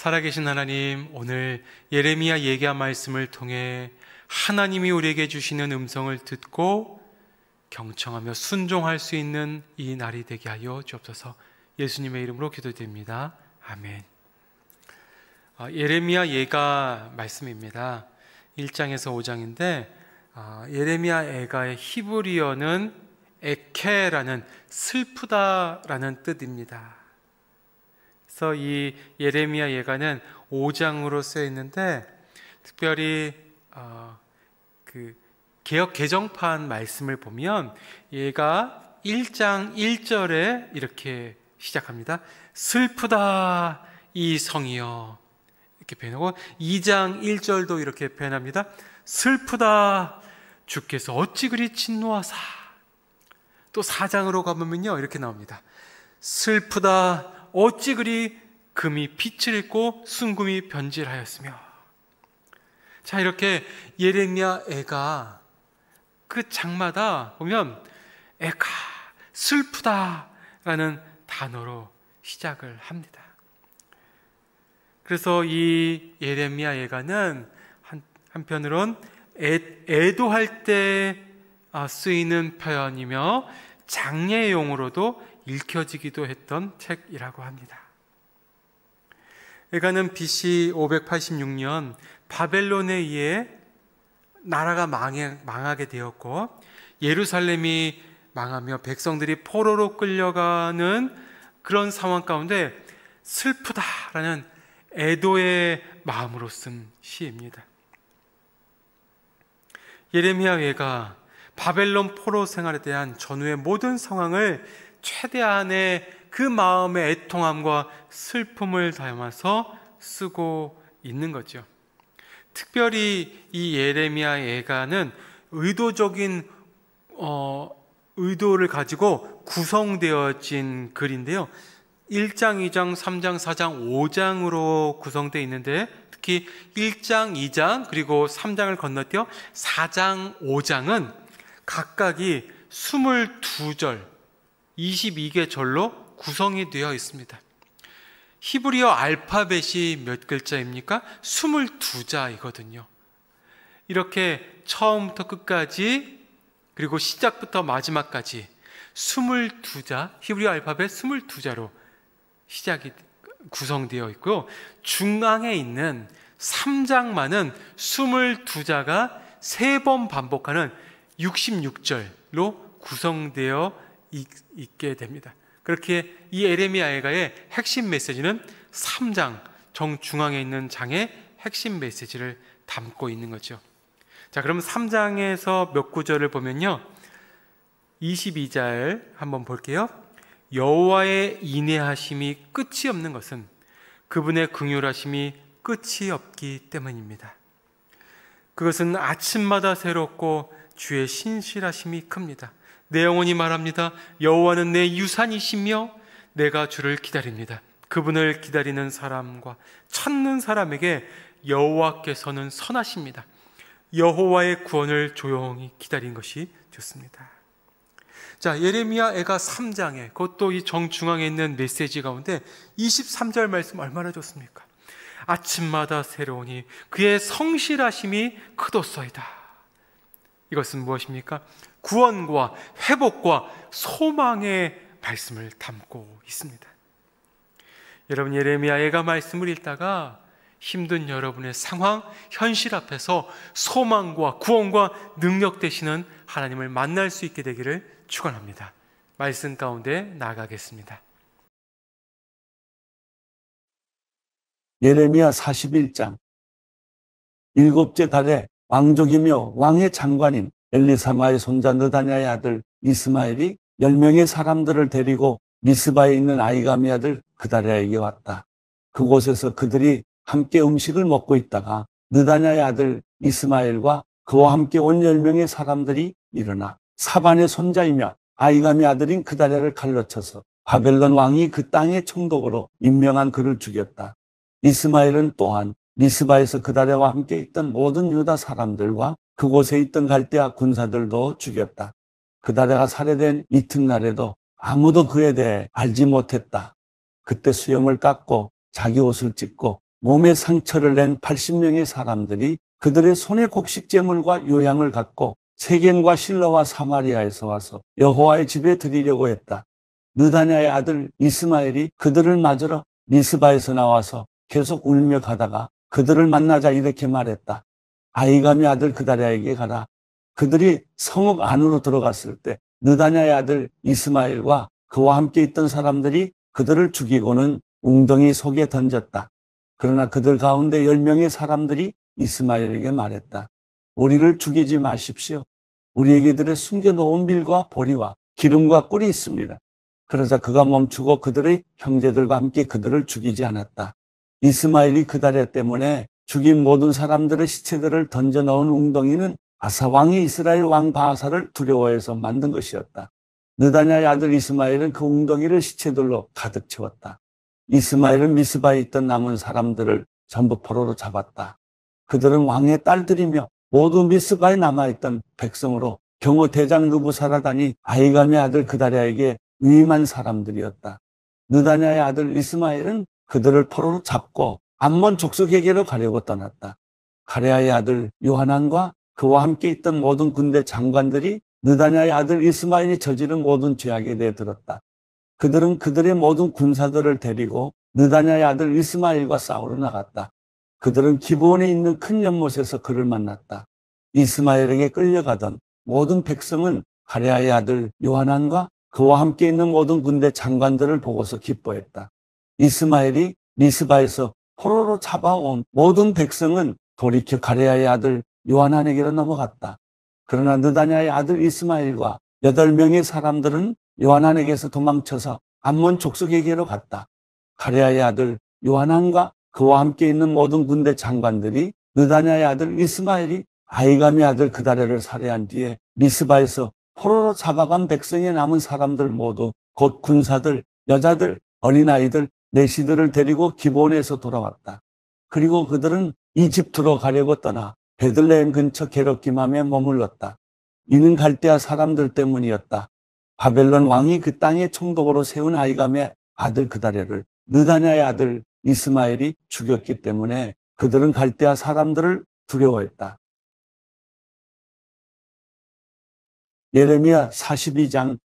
살아계신 하나님, 오늘 예레미야 예언 말씀을 통해 하나님이 우리에게 주시는 음성을 듣고 경청하며 순종할 수 있는 이 날이 되게 하여 주옵소서. 예수님의 이름으로 기도드립니다. 아멘. 예레미야 예가 말씀입니다. 1장에서 5장인데 예레미야 예가의 히브리어는 에케라는 슬프다라는 뜻입니다. 그래서 이 예레미야 예가는 5장으로 쓰여 있는데 특별히 개역 개정판 말씀을 보면 얘가 1장 1절에 이렇게 시작합니다. 슬프다 이 성이여, 이렇게 표현하고 2장 1절도 이렇게 표현합니다. 슬프다 주께서 어찌 그리 진노하사. 또 4장으로 가보면요 이렇게 나옵니다. 슬프다 어찌 그리 금이 빛을 잃고 순금이 변질하였으며. 자, 이렇게 예레미야 애가 그 장마다 보면 애가 슬프다라는 단어로 시작을 합니다. 그래서 이 예레미야 예가는 한편으론 애도할 때 쓰이는 표현이며 장례용으로도 읽혀지기도 했던 책이라고 합니다. 예가는 BC 586년 바벨론에 의해 나라가 망하게 되었고 예루살렘이 망하며 백성들이 포로로 끌려가는 그런 상황 가운데 슬프다라는 애도의 마음으로 쓴 시입니다. 예레미야 예가 바벨론 포로 생활에 대한 전후의 모든 상황을 최대한의 그 마음의 애통함과 슬픔을 담아서 쓰고 있는 거죠. 특별히 이 예레미야 예가는 의도적인 의도를 가지고 구성되어진 글인데요. 1장, 2장, 3장, 4장, 5장으로 구성되어 있는데 특히 1장, 2장 그리고 3장을 건너뛰어 4장, 5장은 각각이 22절 22개 절로 구성이 되어 있습니다. 히브리어 알파벳이 몇 글자입니까? 22자이거든요. 이렇게 처음부터 끝까지 그리고 시작부터 마지막까지 22자, 히브리어 알파벳 22자로 시작이 구성되어 있고요. 중앙에 있는 3장만은 22자가 3번 반복하는 66절로 구성되어 있게 됩니다. 그렇게 이 예레미야 예가의 핵심 메시지는 3장 정중앙에 있는 장의 핵심 메시지를 담고 있는 거죠. 자, 그럼 3장에서 몇 구절을 보면요 22절 한번 볼게요. 여호와의 인애하심이 끝이 없는 것은 그분의 긍휼하심이 끝이 없기 때문입니다. 그것은 아침마다 새롭고 주의 신실하심이 큽니다. 내 영혼이 말합니다. 여호와는 내 유산이시며 내가 주를 기다립니다. 그분을 기다리는 사람과 찾는 사람에게 여호와께서는 선하십니다. 여호와의 구원을 조용히 기다린 것이 좋습니다. 자, 예레미야 애가 3장에 그것도 이 정중앙에 있는 메시지 가운데 23절 말씀 얼마나 좋습니까? 아침마다 새로우니 그의 성실하심이 크도소이다. 이것은 무엇입니까? 구원과 회복과 소망의 말씀을 담고 있습니다. 여러분, 예레미야 예가 말씀을 읽다가 힘든 여러분의 상황, 현실 앞에서 소망과 구원과 능력 되시는 하나님을 만날 수 있게 되기를 축원합니다. 말씀 가운데 나아가겠습니다. 예레미야 41장. 7째 달에 왕족이며 왕의 장관인 엘리사마의 손자 느다냐의 아들 이스마엘이 10명의 사람들을 데리고 미스바에 있는 아이가미 아들 그다랴에게 왔다. 그곳에서 그들이 함께 음식을 먹고 있다가 느다냐의 아들 이스마엘과 그와 함께 온 10명의 사람들이 일어나 사반의 손자이며 아이가미 아들인 그다랴를 칼로 쳐서 바벨론 왕이 그 땅의 총독으로 임명한 그를 죽였다. 이스마엘은 또한 미스바에서 그다랴와 함께 있던 모든 유다 사람들과 그곳에 있던 갈대아 군사들도 죽였다. 그다랴가 살해된 이튿날에도 아무도 그에 대해 알지 못했다. 그때 수염을 깎고 자기 옷을 찢고 몸에 상처를 낸 80명의 사람들이 그들의 손에 곡식제물과 요양을 갖고 세겜과 실로와 사마리아에서 와서 여호와의 집에 드리려고 했다. 느다냐의 아들 이스마엘이 그들을 맞으러 미스바에서 나와서 계속 울며 가다가 그들을 만나자 이렇게 말했다. 아히감의 아들 그다랴에게 가라. 그들이 성읍 안으로 들어갔을 때 느다냐의 아들 이스마엘과 그와 함께 있던 사람들이 그들을 죽이고는 웅덩이 속에 던졌다. 그러나 그들 가운데 10명의 사람들이 이스마엘에게 말했다. 우리를 죽이지 마십시오. 우리에게들의 숨겨놓은 밀과 보리와 기름과 꿀이 있습니다. 그러자 그가 멈추고 그들의 형제들과 함께 그들을 죽이지 않았다. 이스마엘이 그다랴 때문에 죽인 모든 사람들의 시체들을 던져넣은 웅덩이는 아사 왕이 이스라엘 왕 바하사를 두려워해서 만든 것이었다. 느다냐의 아들 이스마엘은 그 웅덩이를 시체들로 가득 채웠다. 이스마엘은 미스바에 있던 남은 사람들을 전부 포로로 잡았다. 그들은 왕의 딸들이며 모두 미스바에 남아있던 백성으로 경호 대장 느부사라단이 아히감의 아들 그다랴에게 위임한 사람들이었다. 느다냐의 아들 이스마엘은 그들을 포로로 잡고 암몬 족속에게로 가려고 떠났다. 가레아의 아들 요하난과 그와 함께 있던 모든 군대 장관들이 느다냐의 아들 이스마엘이 저지른 모든 죄악에 대해 들었다. 그들은 그들의 모든 군사들을 데리고 느다냐의 아들 이스마엘과 싸우러 나갔다. 그들은 기브온에 있는 큰 연못에서 그를 만났다. 이스마엘에게 끌려가던 모든 백성은 가레아의 아들 요하난과 그와 함께 있는 모든 군대 장관들을 보고서 기뻐했다. 이스마엘이 미스바에서 포로로 잡아온 모든 백성은 돌이켜 가레아의 아들 요하난에게로 넘어갔다. 그러나 느다냐의 아들 이스마엘과 8명의 사람들은 요하난에게서 도망쳐서 암몬 족속에게로 갔다. 가레아의 아들 요하난과 그와 함께 있는 모든 군대 장관들이 느다냐의 아들 이스마엘이 아히감의 아들 그다랴를 살해한 뒤에 미스바에서 포로로 잡아간 백성에 남은 사람들 모두 곧 군사들, 여자들, 어린아이들, 내시들을 데리고 기브온에서 돌아왔다. 그리고 그들은 이집트로 가려고 떠나 베들레헴 근처 게르기맘에 머물렀다. 이는 갈대아 사람들 때문이었다. 바벨론 왕이 그 땅에 총독으로 세운 아히감의 아들 그다랴를 느다냐의 아들 이스마엘이 죽였기 때문에 그들은 갈대아 사람들을 두려워했다. 예레미야 42장.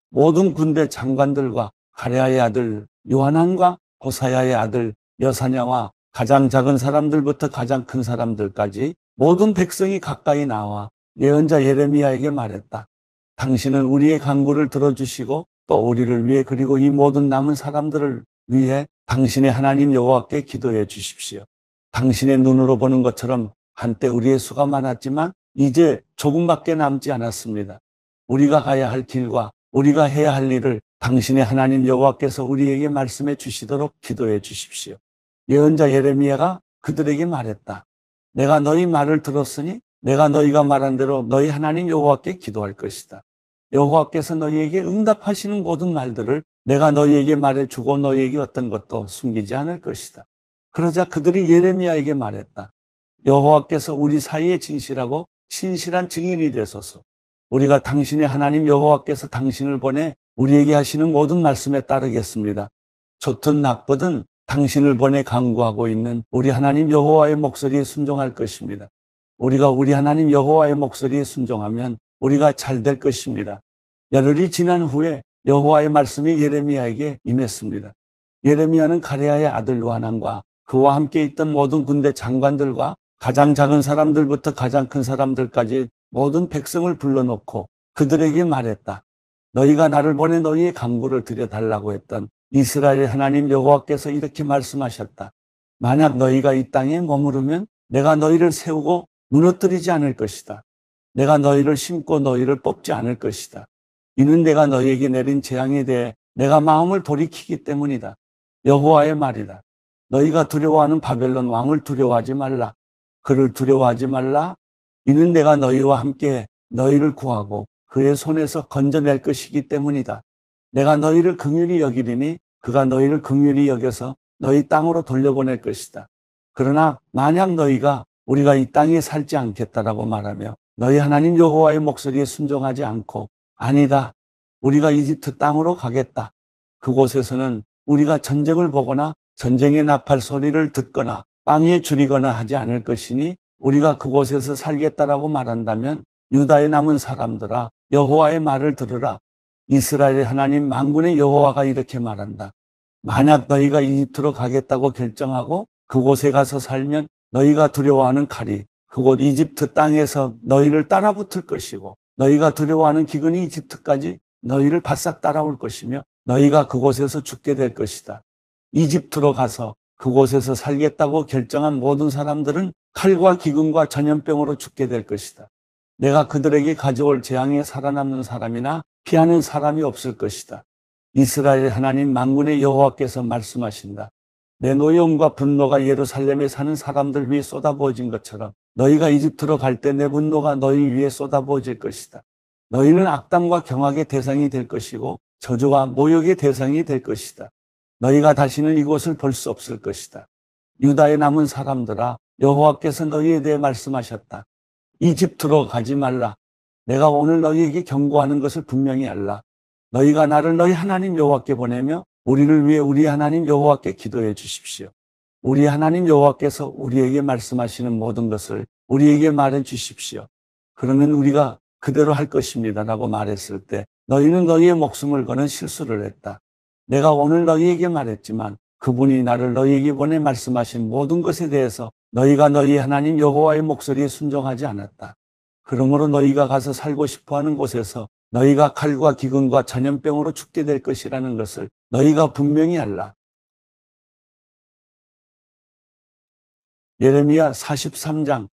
모든 군대 장관들과 가레아의 아들 요하난과 호사야의 아들 여사냐와 가장 작은 사람들부터 가장 큰 사람들까지 모든 백성이 가까이 나와 예언자 예레미야에게 말했다. 당신은 우리의 간구를 들어주시고 또 우리를 위해 그리고 이 모든 남은 사람들을 위해 당신의 하나님 여호와께 기도해 주십시오. 당신의 눈으로 보는 것처럼 한때 우리의 수가 많았지만 이제 조금밖에 남지 않았습니다. 우리가 가야 할 길과 우리가 해야 할 일을 당신의 하나님 여호와께서 우리에게 말씀해 주시도록 기도해 주십시오. 예언자 예레미야가 그들에게 말했다. 내가 너희 말을 들었으니 내가 너희가 말한 대로 너희 하나님 여호와께 기도할 것이다. 여호와께서 너희에게 응답하시는 모든 말들을 내가 너희에게 말해주고 너희에게 어떤 것도 숨기지 않을 것이다. 그러자 그들이 예레미야에게 말했다. 여호와께서 우리 사이에 진실하고 신실한 증인이 되소서. 우리가 당신의 하나님 여호와께서 당신을 보내 우리에게 하시는 모든 말씀에 따르겠습니다. 좋든 나쁘든 당신을 보내 간구하고 있는 우리 하나님 여호와의 목소리에 순종할 것입니다. 우리가 우리 하나님 여호와의 목소리에 순종하면 우리가 잘 될 것입니다. 열흘이 지난 후에 여호와의 말씀이 예레미야에게 임했습니다. 예레미야는 가레아의 아들 요하난과 그와 함께 있던 모든 군대 장관들과 가장 작은 사람들부터 가장 큰 사람들까지 모든 백성을 불러놓고 그들에게 말했다. 너희가 나를 보내 너희의 간구를 드려달라고 했던 이스라엘의 하나님 여호와께서 이렇게 말씀하셨다. 만약 너희가 이 땅에 머무르면 내가 너희를 세우고 무너뜨리지 않을 것이다. 내가 너희를 심고 너희를 뽑지 않을 것이다. 이는 내가 너희에게 내린 재앙에 대해 내가 마음을 돌이키기 때문이다. 여호와의 말이다. 너희가 두려워하는 바벨론 왕을 두려워하지 말라. 그를 두려워하지 말라. 이는 내가 너희와 함께 너희를 구하고 그의 손에서 건져낼 것이기 때문이다. 내가 너희를 긍휼히 여기리니 그가 너희를 긍휼히 여겨서 너희 땅으로 돌려보낼 것이다. 그러나 만약 너희가 우리가 이 땅에 살지 않겠다라고 말하며 너희 하나님 여호와의 목소리에 순종하지 않고 아니다. 우리가 이집트 땅으로 가겠다. 그곳에서는 우리가 전쟁을 보거나 전쟁의 나팔 소리를 듣거나 빵에 줄이거나 하지 않을 것이니 우리가 그곳에서 살겠다라고 말한다면 유다에 남은 사람들아 여호와의 말을 들으라. 이스라엘의 하나님 만군의 여호와가 이렇게 말한다. 만약 너희가 이집트로 가겠다고 결정하고 그곳에 가서 살면 너희가 두려워하는 칼이 그곳 이집트 땅에서 너희를 따라붙을 것이고 너희가 두려워하는 기근이 이집트까지 너희를 바싹 따라올 것이며 너희가 그곳에서 죽게 될 것이다. 이집트로 가서 그곳에서 살겠다고 결정한 모든 사람들은 칼과 기근과 전염병으로 죽게 될 것이다. 내가 그들에게 가져올 재앙에 살아남는 사람이나 피하는 사람이 없을 것이다. 이스라엘 하나님 만군의 여호와께서 말씀하신다. 내 노여움과 분노가 예루살렘에 사는 사람들 위에 쏟아부어진 것처럼 너희가 이집트로 갈 때 내 분노가 너희 위에 쏟아부어질 것이다. 너희는 악담과 경악의 대상이 될 것이고 저주와 모욕의 대상이 될 것이다. 너희가 다시는 이곳을 볼 수 없을 것이다. 유다에 남은 사람들아 여호와께서 너희에 대해 말씀하셨다. 이집트로 가지 말라. 내가 오늘 너희에게 경고하는 것을 분명히 알라. 너희가 나를 너희 하나님 여호와께 보내며 우리를 위해 우리 하나님 여호와께 기도해 주십시오. 우리 하나님 여호와께서 우리에게 말씀하시는 모든 것을 우리에게 말해 주십시오. 그러면 우리가 그대로 할 것입니다 라고 말했을 때 너희는 너희의 목숨을 거는 실수를 했다. 내가 오늘 너희에게 말했지만 그분이 나를 너희에게 보내 말씀하신 모든 것에 대해서 너희가 너희 하나님 여호와의 목소리에 순종하지 않았다. 그러므로 너희가 가서 살고 싶어하는 곳에서 너희가 칼과 기근과 전염병으로 죽게 될 것이라는 것을 너희가 분명히 알라. 예레미야 43장.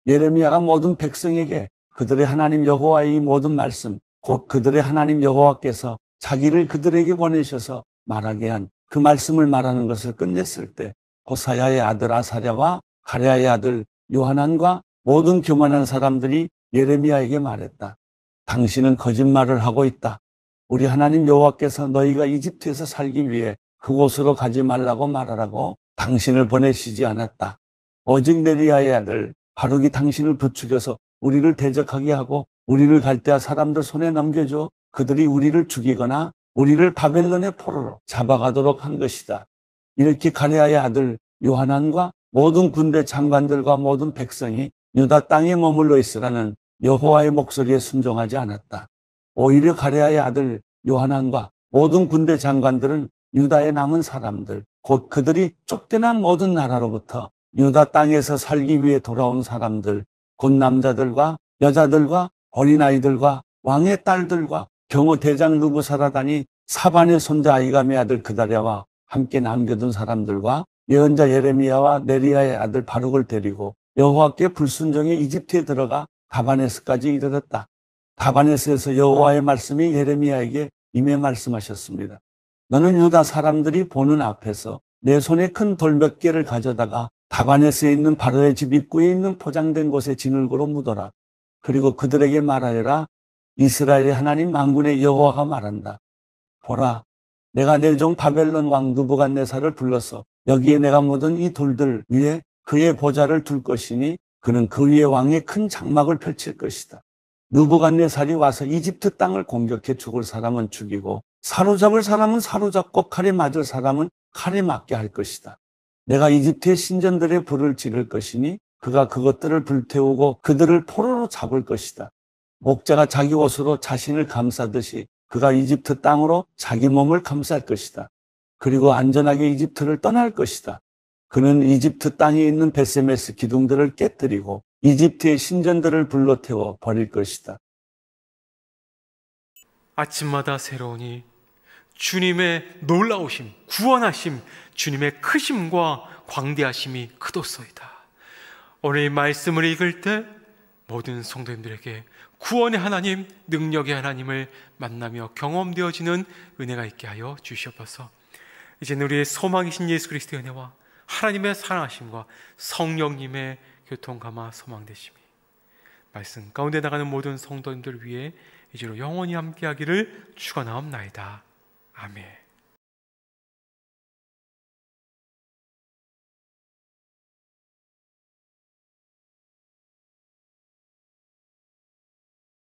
예레미야가 모든 백성에게 그들의 하나님 여호와의 이 모든 말씀, 곧 그들의 하나님 여호와께서 자기를 그들에게 보내셔서 말하게 한 그 말씀을 말하는 것을 끝냈을 때 호사야의 아들 아사랴와 가랴의 아들 요하난과 모든 교만한 사람들이 예레미야에게 말했다. 당신은 거짓말을 하고 있다. 우리 하나님 여호와께서 너희가 이집트에서 살기 위해 그곳으로 가지 말라고 말하라고 당신을 보내시지 않았다. 오직 네리야의 아들 바룩이 당신을 부추겨서 우리를 대적하게 하고 우리를 갈대아 사람들 손에 넘겨줘 그들이 우리를 죽이거나 우리를 바벨론의 포로로 잡아가도록 한 것이다. 이렇게 가랴의 아들 요하난과 모든 군대 장관들과 모든 백성이 유다 땅에 머물러 있으라는 여호와의 목소리에 순종하지 않았다. 오히려 가랴의 아들 요하난과 모든 군대 장관들은 유다에 남은 사람들, 곧 그들이 쫓겨난 모든 나라로부터 유다 땅에서 살기 위해 돌아온 사람들, 곧 남자들과 여자들과 어린아이들과 왕의 딸들과 경호 대장 느부사라단이 사반의 손자 아이감의 아들 그다랴와 함께 남겨둔 사람들과 예언자 예레미야와 네리야의 아들 바룩을 데리고 여호와께 불순종해 이집트에 들어가 다바네스까지 이르렀다. 다바네스에서 여호와의 말씀이 예레미야에게 임해 말씀하셨습니다. 너는 유다 사람들이 보는 앞에서 내 손에 큰 돌 몇 개를 가져다가 다바네스에 있는 바로의 집 입구에 있는 포장된 곳에 진흙으로 묻어라. 그리고 그들에게 말하여라. 이스라엘의 하나님 만군의 여호와가 말한다. 보라, 내가 내 종 바벨론 왕 느부갓네살을 불러서 여기에 내가 묻은 이 돌들 위에 그의 보좌를 둘 것이니 그는 그 위에 왕의 큰 장막을 펼칠 것이다. 느부갓네살이 와서 이집트 땅을 공격해 죽을 사람은 죽이고 사로잡을 사람은 사로잡고 칼에 맞을 사람은 칼에 맞게 할 것이다. 내가 이집트의 신전들의 불을 지를 것이니 그가 그것들을 불태우고 그들을 포로로 잡을 것이다. 목자가 자기 옷으로 자신을 감싸듯이 그가 이집트 땅으로 자기 몸을 감쌀 것이다. 그리고 안전하게 이집트를 떠날 것이다. 그는 이집트 땅에 있는 베세메스 기둥들을 깨뜨리고 이집트의 신전들을 불로 태워 버릴 것이다. 아침마다 새로우니 주님의 놀라우심, 구원하심, 주님의 크심과 광대하심이 크도소이다. 오늘 이 말씀을 읽을 때 모든 성도님들에게 구원의 하나님, 능력의 하나님을 만나며 경험되어지는 은혜가 있게 하여 주시옵소서. 이제는 우리의 소망이신 예수 그리스도의 은혜와 하나님의 사랑하심과 성령님의 교통감화 소망되심이 말씀 가운데 나가는 모든 성도님들 위해 이제로 영원히 함께하기를 축원하옵나이다. 아멘.